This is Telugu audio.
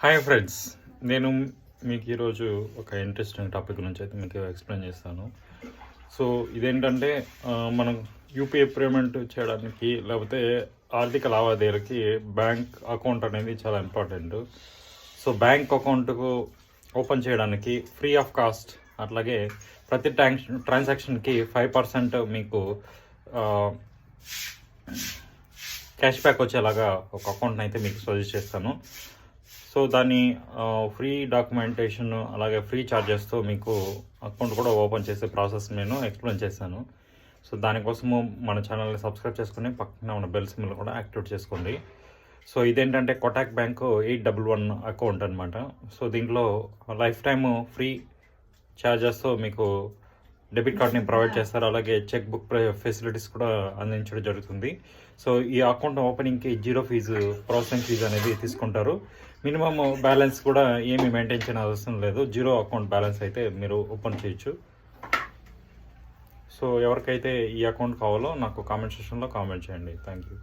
హాయ్ ఫ్రెండ్స్, నేను మీకు ఈరోజు ఒక ఇంట్రెస్టింగ్ టాపిక్ గురించి అయితే మీకు ఎక్స్ప్లెయిన్ చేస్తాను. సో ఇదేంటంటే మనం యూపీఐ పేమెంట్ చేయడానికి లేకపోతే ఆర్థిక లావాదేవీలకి బ్యాంక్ అకౌంట్ అనేది చాలా ఇంపార్టెంట్. సో బ్యాంక్ అకౌంట్కు ఓపెన్ చేయడానికి ఫ్రీ ఆఫ్ కాస్ట్, అట్లాగే ప్రతి ట్రాన్సాక్షన్కి 5% మీకు క్యాష్ బ్యాక్ వచ్చేలాగా ఒక అకౌంట్ని అయితే మీకు సజెస్ట్ చేస్తాను. సో దాన్ని ఫ్రీ డాక్యుమెంటేషన్ అలాగే ఫ్రీ ఛార్జెస్తో మీకు అకౌంట్ కూడా ఓపెన్ చేసే ప్రాసెస్ నేను ఎక్స్ప్లెయిన్ చేశాను. సో దానికోసము మన ఛానల్ని సబ్స్క్రైబ్ చేసుకుని పక్కన ఉన్న బెల్ సింబల్ కూడా యాక్టివేట్ చేసుకోండి. సో ఇదేంటంటే కోటాక్ బ్యాంకు 811 అకౌంట్ అనమాట. సో దీంట్లో లైఫ్ టైమ్ ఫ్రీ ఛార్జెస్తో మీకు డెబిట్ కార్డ్ని ప్రొవైడ్ చేస్తారు, అలాగే చెక్ బుక్ ఫెసిలిటీస్ కూడా అందించడం జరుగుతుంది. సో ఈ అకౌంట్ ఓపెనింగ్కి 0 ఫీజు ప్రాసెసింగ్ ఫీజు అనేది తీసుకుంటారు. మినిమమ్ బ్యాలెన్స్ కూడా ఏమి మెయింటైన్ చేయని అవసరం లేదు. 0 అకౌంట్ బ్యాలెన్స్ అయితే మీరు ఓపెన్ చేయొచ్చు. సో ఎవరికైతే ఈ అకౌంట్ కావాలో నాకు కామెంట్ సెక్షన్లో కామెంట్ చేయండి. Thank you.